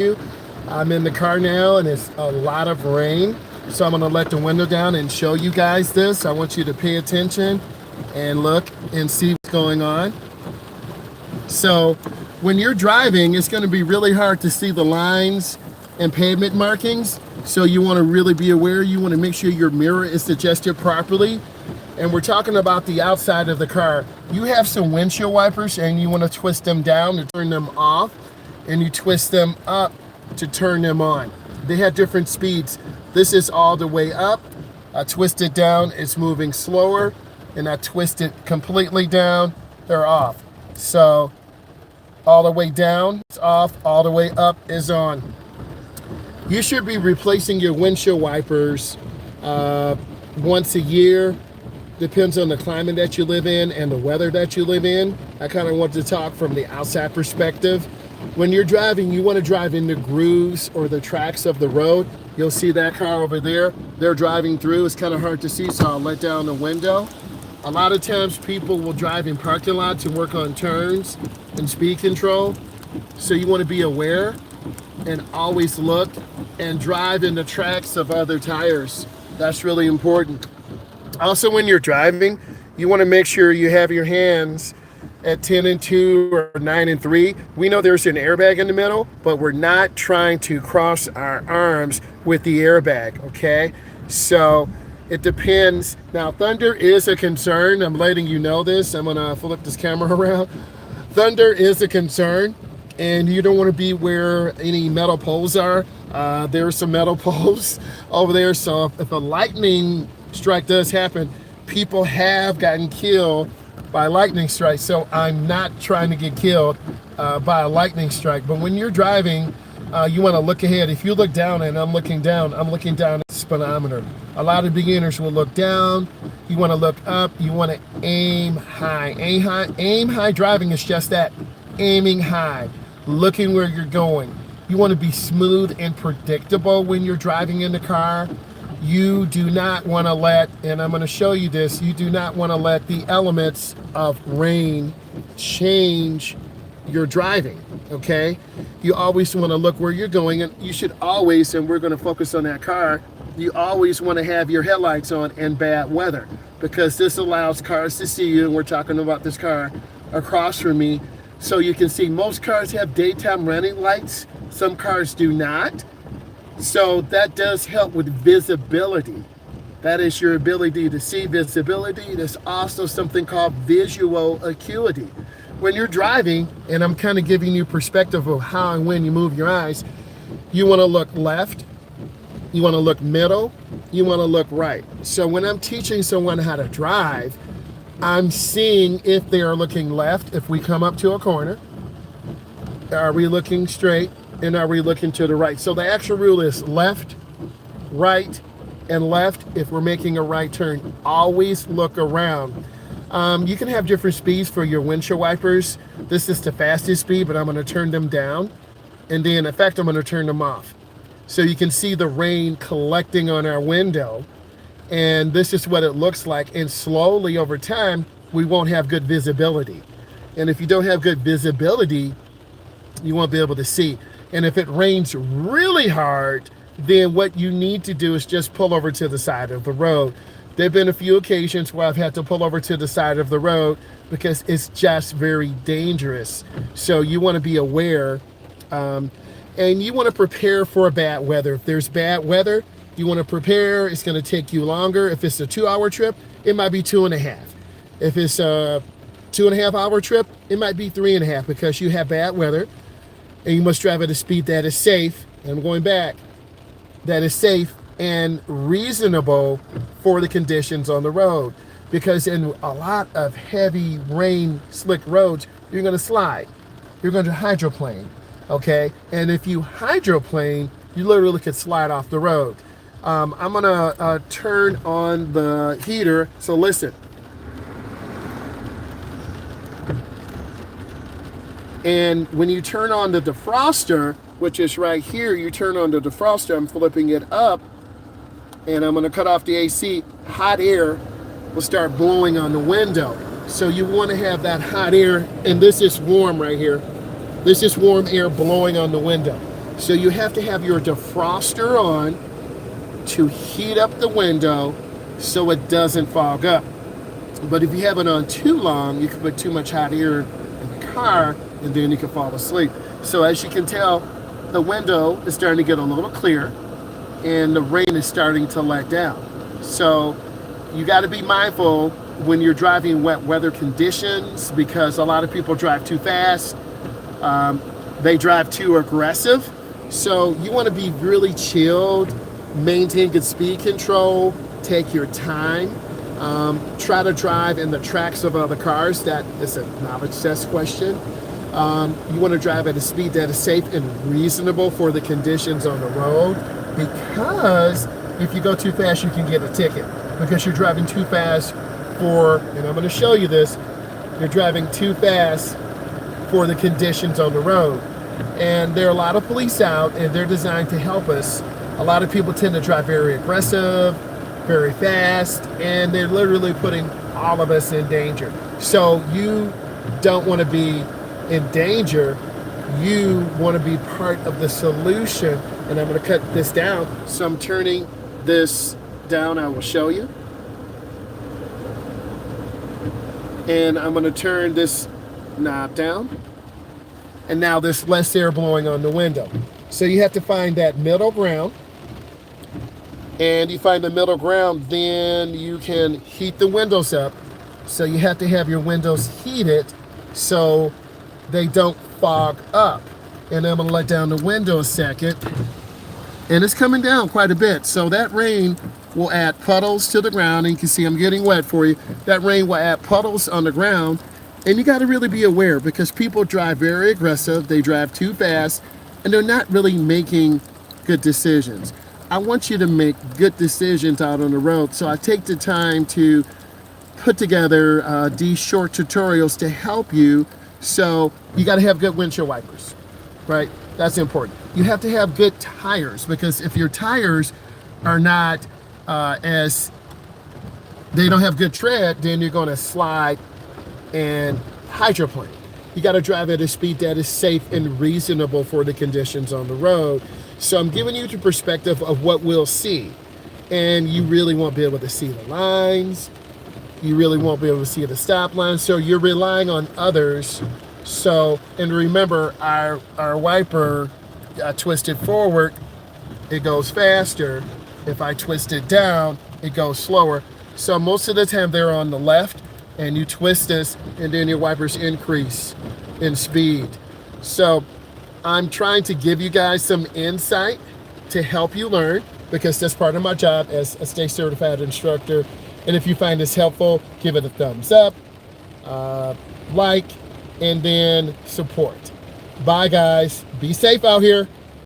you. I'm in the car now and it's a lot of rain. So I'm gonna let the window down and show you guys this. I want you to pay attention and look and see what's going on. So when you're driving, it's gonna be really hard to see the lines and pavement markings. So you wanna really be aware. You wanna make sure your mirror is adjusted properly. And we're talking about the outside of the car. You have some windshield wipers and you wanna twist them down to turn them off, and you twist them up to turn them on. They have different speeds. This is all the way up. I twist it down, it's moving slower, and I twist it completely down, they're off. So all the way down, it's off, all the way up is on. You should be replacing your windshield wipers once a year. Depends on the climate that you live in and the weather that you live in. I kind of want to talk from the outside perspective. When you're driving, you want to drive in the grooves or the tracks of the road. You'll see that car over there. They're driving through. It's kind of hard to see, so I'll let down the window. A lot of times people will drive in parking lots and work on turns and speed control. So you want to be aware and always look and drive in the tracks of other tires. That's really important. Also, when you're driving, you want to make sure you have your hands at 10 and 2 or 9 and 3. We know there's an airbag in the middle, but we're not trying to cross our arms with the airbag, okay? So it depends. Now, thunder is a concern. I'm letting you know this. I'm gonna flip this camera around. Thunder is a concern, and you don't want to be where any metal poles are. There are some metal poles over there, so if a lightning strike does happen, people have gotten killed by lightning strikes. So I'm not trying to get killed by a lightning strike. But when you're driving, you want to look ahead. If you look down and I'm looking down at the speedometer. A lot of beginners will look down. You want to look up. You want to aim high. Aim high. Aim high driving is just that, aiming high, looking where you're going. You want to be smooth and predictable when you're driving in the car. You do not want to let, and I'm going to show you this, you do not want to let the elements of rain change your driving, okay? You always want to look where you're going, and you should always, and we're going to focus on that car, you always want to have your headlights on in bad weather, because this allows cars to see you, and we're talking about this car across from me, so you can see most cars have daytime running lights, some cars do not. So that does help with visibility. That is your ability to see visibility. There's also something called visual acuity. When you're driving, and I'm kind of giving you perspective of how and when you move your eyes, you want to look left, you want to look middle, you want to look right. So when I'm teaching someone how to drive, I'm seeing if they are looking left. If we come up to a corner, are we looking straight? And are we looking to the right? So the actual rule is left, right, and left. If we're making a right turn, always look around. You can have different speeds for your windshield wipers. This is the fastest speed, but I'm going to turn them down. And then, in fact, I'm going to turn them off. So you can see the rain collecting on our window. And this is what it looks like. And slowly over time, we won't have good visibility. And if you don't have good visibility, you won't be able to see. And if it rains really hard, then what you need to do is just pull over to the side of the road. There have been a few occasions where I've had to pull over to the side of the road because it's just very dangerous. So you want to be aware, and you want to prepare for bad weather. If there's bad weather, you want to prepare. It's going to take you longer. If it's a 2-hour trip, it might be 2.5. If it's a 2.5-hour trip, it might be 3.5 because you have bad weather. And you must drive at a speed that is safe, and I'm going back, that is safe and reasonable for the conditions on the road. Because in a lot of heavy rain, slick roads, you're going to slide. You're going to hydroplane, okay? And if you hydroplane, you literally could slide off the road. I'm going to turn on the heater, so listen. And when you turn on the defroster, which is right here, you turn on the defroster, I'm flipping it up, and I'm going to cut off the AC, hot air will start blowing on the window. So you want to have that hot air, and this is warm right here. This is warm air blowing on the window. So you have to have your defroster on to heat up the window so it doesn't fog up. But if you have it on too long, you can put too much hot air in the car and then you can fall asleep. So as you can tell, the window is starting to get a little clear and the rain is starting to let down. So you got to be mindful when you're driving wet weather conditions, because a lot of people drive too fast. They drive too aggressive. So you want to be really chilled, maintain good speed control, take your time. Try to drive in the tracks of other cars. That is a knowledge test question. You want to drive at a speed that is safe and reasonable for the conditions on the road, because if you go too fast, you can get a ticket because you're driving too fast for, and I'm going to show you this, you're driving too fast for the conditions on the road. And there are a lot of police out and they're designed to help us. A lot of people tend to drive very aggressive, very fast, and they're literally putting all of us in danger. So you don't want to be in danger. You want to be part of the solution. And I'm going to cut this down. So I'm turning this down. I will show you. And I'm going to turn this knob down. And now there's less air blowing on the window. So you have to find that middle ground. And you find the middle ground, then you can heat the windows up. So you have to have your windows heated so they don't fog up. And I'm gonna let down the window a second. And it's coming down quite a bit. So that rain will add puddles to the ground. And you can see I'm getting wet for you. That rain will add puddles on the ground. And you gotta really be aware, because people drive very aggressive, they drive too fast, and they're not really making good decisions. I want you to make good decisions out on the road. So I take the time to put together these short tutorials to help you. So you got to have good windshield wipers, right? That's important. You have to have good tires, because if your tires are not they don't have good tread, then you're going to slide and hydroplane. You got to drive at a speed that is safe and reasonable for the conditions on the road. So I'm giving you the perspective of what we'll see. And you really won't be able to see the lines. You really won't be able to see the stop lines. So you're relying on others. So, and remember, our wiper twisted forward, it goes faster. If I twist it down, it goes slower. So most of the time they're on the left, and you twist this and then your wipers increase in speed. So I'm trying to give you guys some insight to help you learn, because that's part of my job as a state certified instructor. And if you find this helpful, give it a thumbs up, like, and then support. Bye guys, be safe out here.